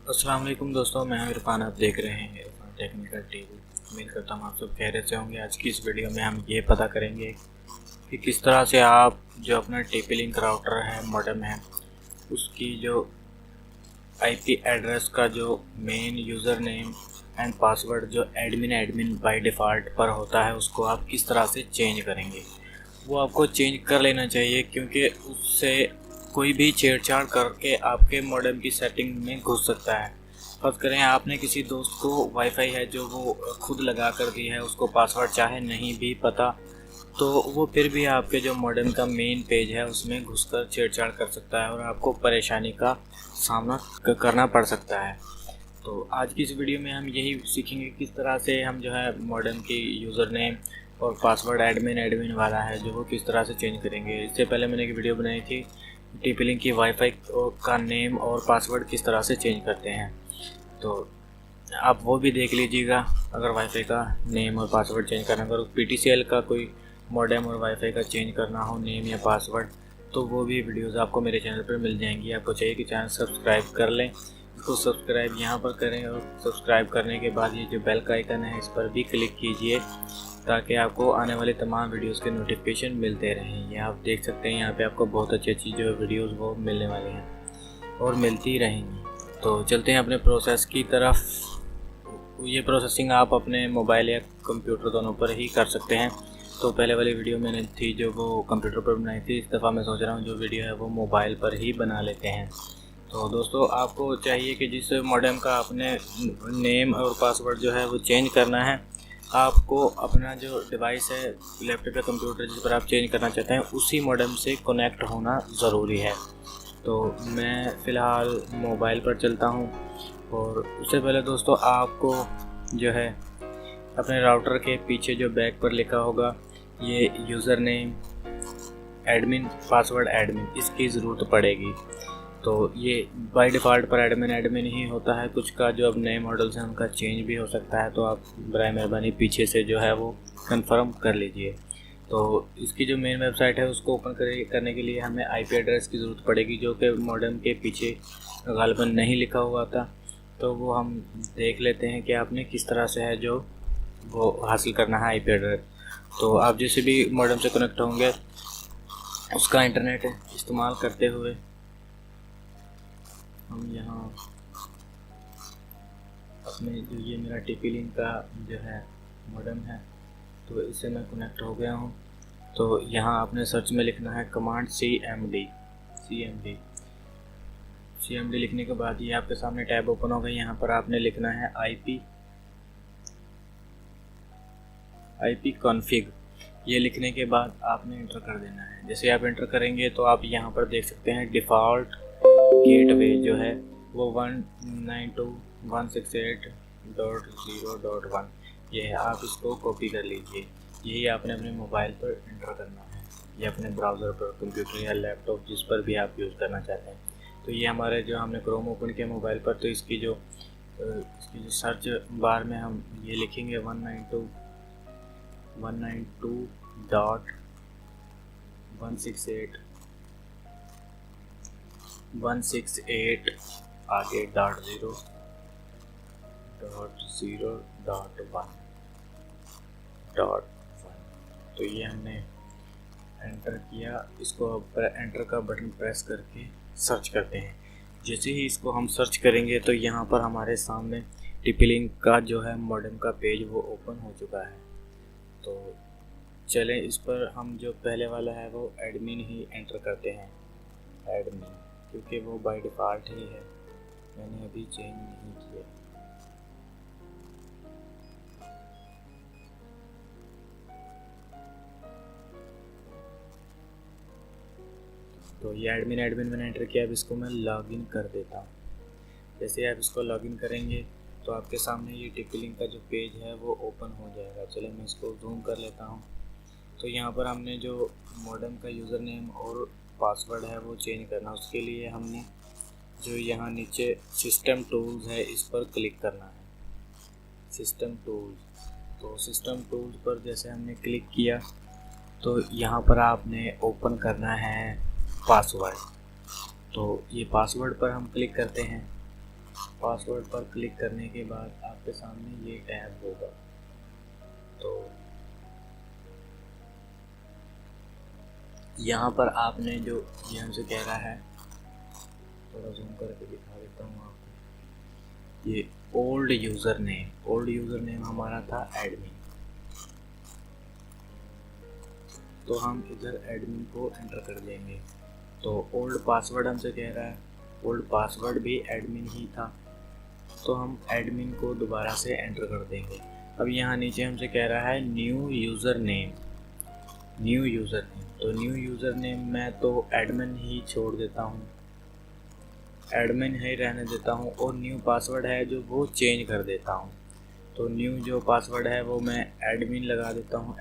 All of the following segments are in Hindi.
अस्सलाम वालेकुम दोस्तों, मैं हूं इरफान। आप देख रहे हैं इरफान टेक्निकल टीवी। उम्मीद करता हूं आप सब खैरियत से होंगे। आज की इस वीडियो में हम ये पता करेंगे कि किस तरह से आप जो अपना टीपी लिंक राउटर है, मॉडेम है, उसकी जो आईपी एड्रेस का जो main user name and password जो एडमिन बाय डिफ़ॉल्ट पर होता है, उसको आप किस तरह से चेंज करेंगे। वो आपको चेंज कर लेना चाहिए, क्योंकि उससे कोई भी छेड़छाड़ करके आपके मॉडेम की सेटिंग में घुस सकता है। फ़र्ज़ करें आपने किसी दोस्त को वाईफाई है जो वो खुद लगा कर दी है, उसको पासवर्ड चाहे नहीं भी पता, तो वो फिर भी आपके जो मॉडेम का मेन पेज है उसमें घुसकर छेड़छाड़ कर सकता है और आपको परेशानी का सामना करना पड़ सकता है। तो आज की इस वीडियो में हम यही सीखेंगे किस तरह से हम जो है मॉडेम की यूज़र नेम और पासवर्ड एडमिन वाला है जो वो किस तरह से चेंज करेंगे। इससे पहले मैंने एक वीडियो बनाई थी टीपी लिंक की वाईफाई का नेम और पासवर्ड किस तरह से चेंज करते हैं, तो आप वो भी देख लीजिएगा। अगर वाईफाई का नेम और पासवर्ड चेंज करना, अगर पीटीसीएल का कोई मॉडेम और वाईफाई का चेंज करना हो नेम या पासवर्ड, तो वो भी वीडियोस आपको मेरे चैनल पर मिल जाएंगी। आपको चाहिए कि चैनल सब्सक्राइब कर लें, इसको सब्सक्राइब यहाँ पर करें और सब्सक्राइब करने के बाद ये जो बेल का आइकन है इस पर भी क्लिक कीजिए, ताकि आपको आने वाले तमाम वीडियोस के नोटिफिकेशन मिलते रहें। ये आप देख सकते हैं, यहाँ पे आपको बहुत अच्छी अच्छी जो वीडियोस वो मिलने वाली हैं और मिलती रहेंगी। तो चलते हैं अपने प्रोसेस की तरफ। ये प्रोसेसिंग आप अपने मोबाइल या कंप्यूटर दोनों पर ही कर सकते हैं। तो पहले वाली वीडियो मैंने थी जो वो कंप्यूटर पर बनाई थी, इस दफ़ा मैं सोच रहा हूँ जो वीडियो है वो मोबाइल पर ही बना लेते हैं। तो दोस्तों, आपको चाहिए कि जिस मॉडेम का आपने नेम और पासवर्ड जो है वो चेंज करना है, आपको अपना जो डिवाइस है, लैपटॉप या कंप्यूटर जिस पर आप चेंज करना चाहते हैं, उसी मॉडेम से कनेक्ट होना ज़रूरी है। तो मैं फ़िलहाल मोबाइल पर चलता हूँ और उससे पहले दोस्तों आपको जो है अपने राउटर के पीछे जो बैक पर लिखा होगा ये user name admin password admin, इसकी ज़रूरत पड़ेगी। तो ये बाय डिफ़ॉल्ट पर एडमिन ही होता है। कुछ का जो अब नए मॉडल्स हैं उनका चेंज भी हो सकता है, तो आप बराए मेहरबानी पीछे से जो है वो कंफर्म कर लीजिए। तो इसकी जो मेन वेबसाइट है उसको ओपन करने के लिए हमें आईपी एड्रेस की ज़रूरत पड़ेगी, जो कि मॉडेम के पीछे गालिबन नहीं लिखा हुआ था। तो वो हम देख लेते हैं कि आपने किस तरह से है जो वो हासिल करना है आईपी एड्रेस। तो आप जैसे भी मॉडेम से कनेक्ट होंगे उसका इंटरनेट इस्तेमाल करते हुए हम यहाँ अपने जो ये मेरा टीपी लिंक का जो है मॉडेम है, तो इससे मैं कनेक्ट हो गया हूँ। तो यहाँ आपने सर्च में लिखना है कमांड CMD लिखने के बाद ये आपके सामने टैब ओपन हो गई। यहाँ पर आपने लिखना है IP कॉन्फ़िग। ये लिखने के बाद आपने इंटर कर देना है। जैसे आप इंटर करेंगे तो आप यहाँ पर देख सकते हैं डिफ़ॉल्ट गेटवे जो है वो 192.168.0.1 ये है। आप इसको कॉपी कर लीजिए। यही आपने अपने मोबाइल पर इंटर करना है या अपने ब्राउज़र पर, कंप्यूटर या लैपटॉप जिस पर भी आप यूज़ करना चाहते हैं। तो ये हमारे जो हमने क्रोम ओपन किया मोबाइल पर, तो इसकी जो सर्च बार में हम ये लिखेंगे 192.168.168 आगे .0.0.1. तो ये हमने एंटर किया। इसको अब एंटर का बटन प्रेस करके सर्च करते हैं। जैसे ही इसको हम सर्च करेंगे तो यहाँ पर हमारे सामने टीपी लिंक का जो है मॉडेम का पेज वो ओपन हो चुका है। तो चलें इस पर हम जो पहले वाला है वो एडमिन ही एंटर करते हैं, एडमिन, क्योंकि वो बाय डिफ़ॉल्ट ही है, मैंने अभी चेंज नहीं किया। तो ये एडमिन मैंने एंटर किया। अब इसको मैं लॉगिन कर देता हूँ। जैसे आप इसको लॉगिन करेंगे तो आपके सामने ये टीपी लिंक का जो पेज है वो ओपन हो जाएगा। चलिए मैं इसको जूम कर लेता हूँ। तो यहाँ पर हमने जो मॉडेम का यूज़र नेम और पासवर्ड है वो चेंज करना, उसके लिए हमने जो यहाँ नीचे सिस्टम टूल्स है इस पर क्लिक करना है, सिस्टम टूल्स। तो सिस्टम टूल्स पर जैसे हमने क्लिक किया तो यहाँ पर आपने ओपन करना है पासवर्ड। तो ये पासवर्ड पर हम क्लिक करते हैं। पासवर्ड पर क्लिक करने के बाद आपके सामने ये टैब होगा। तो यहाँ पर आपने जो ये हमसे कह रहा है, थोड़ा जूम करके दिखा देता हूँ आपको, ये ओल्ड यूज़र नेम हमारा था एडमिन। तो हम इधर एडमिन को एंटर कर देंगे। तो ओल्ड पासवर्ड हमसे कह रहा है, ओल्ड पासवर्ड भी एडमिन ही था, तो हम एडमिन को दोबारा से एंटर कर देंगे। अब यहाँ नीचे हमसे कह रहा है न्यू यूज़र नेम, तो न्यू यूज़र नेम मैं तो एडमिन ही छोड़ देता हूँ, एडमिन ही रहने देता हूँ, और न्यू पासवर्ड है जो वो चेंज कर देता हूँ। तो न्यू जो पासवर्ड है वो मैं एडमिन लगा देता हूँ,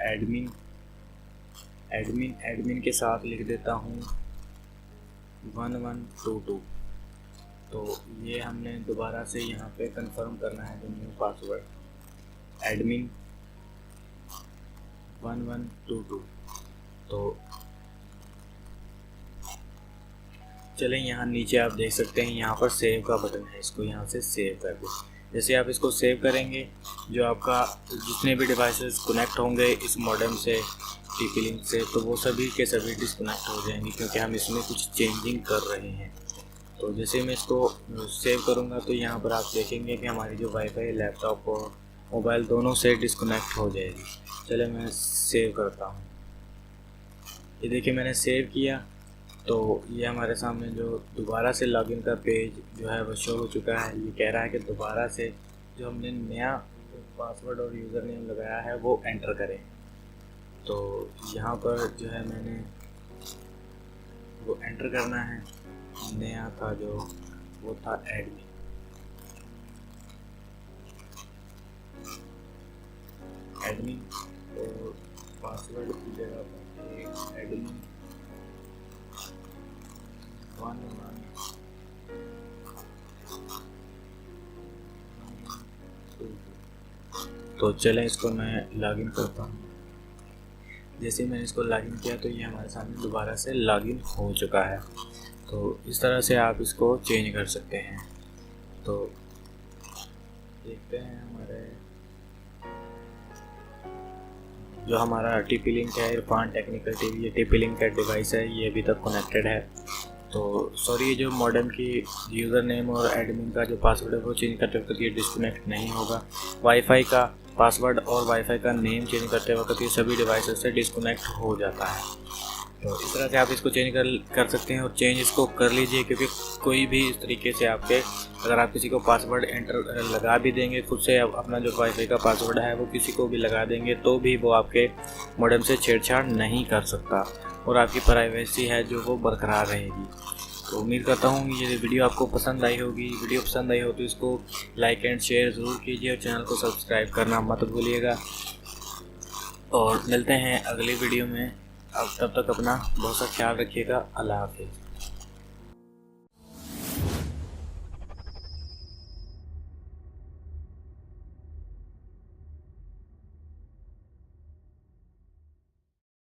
एडमिन के साथ लिख देता हूँ 1122। तो ये हमने दोबारा से यहाँ पे कंफर्म करना है जो न्यू पासवर्ड एडमिन 1122। तो चलें, यहाँ नीचे आप देख सकते हैं यहाँ पर सेव का बटन है, इसको यहाँ से सेव कर दें। जैसे आप इसको सेव करेंगे, जो आपका जितने भी डिवाइसेस कनेक्ट होंगे इस मॉडेम से, TP-Link से, तो वो सभी के सभी डिस्कनेक्ट हो जाएंगे, क्योंकि हम इसमें कुछ चेंजिंग कर रहे हैं। तो जैसे मैं इसको सेव करूँगा तो यहाँ पर आप देखेंगे कि हमारी जो वाईफाई लैपटॉप और मोबाइल दोनों से डिस्कनेक्ट हो जाएगी। चले मैं सेव करता हूँ। ये देखिए मैंने सेव किया, तो ये हमारे सामने जो दोबारा से लॉगिन का पेज जो है वो शो हो चुका है। ये कह रहा है कि दोबारा से जो हमने नया पासवर्ड और यूज़र नेम लगाया है वो एंटर करें। तो यहाँ पर जो है मैंने वो एंटर करना है, नया था जो वो था एडमिन। और पासवर्ड की जगह पर एक एडमिन 1122। तो चलें इसको मैं लॉगिन करता हूँ। जैसे मैंने इसको लॉगिन किया तो ये हमारे सामने दोबारा से लॉगिन हो चुका है। तो इस तरह से आप इसको चेंज कर सकते हैं। तो देखते हैं हमारे जो हमारा TP-Link है, इरफान टेक्निकल टीवी, ये TP-Link का डिवाइस है, ये अभी तक कनेक्टेड है। तो सॉरी, ये जो मॉडेम की यूज़र नेम और एडमिन का जो पासवर्ड है वो चेंज करते वक्त ये डिस्कनेक्ट नहीं होगा। वाईफाई का पासवर्ड और वाईफाई का नेम चेंज करते वक्त ये सभी डिवाइसेस से डिस्कनेक्ट हो जाता है। तो इस तरह से आप इसको चेंज कर सकते हैं, और चेंज इसको कर लीजिए, क्योंकि कोई भी इस तरीके से आपके, अगर आप किसी को पासवर्ड एंटर लगा भी देंगे खुद से, अपना जो वाईफाई का पासवर्ड है वो किसी को भी लगा देंगे तो भी वो आपके मॉडेम से छेड़छाड़ नहीं कर सकता, और आपकी प्राइवेसी है जो वो बरकरार रहेगी। तो उम्मीद करता हूँ ये वीडियो आपको पसंद आई होगी। वीडियो पसंद आई हो तो इसको लाइक एंड शेयर ज़रूर कीजिए, और चैनल को सब्सक्राइब करना मत भूलिएगा। और मिलते हैं अगली वीडियो में। अब तब तक अपना बहुत सा ख्याल रखिएगा। अल्लाह हाफिज़।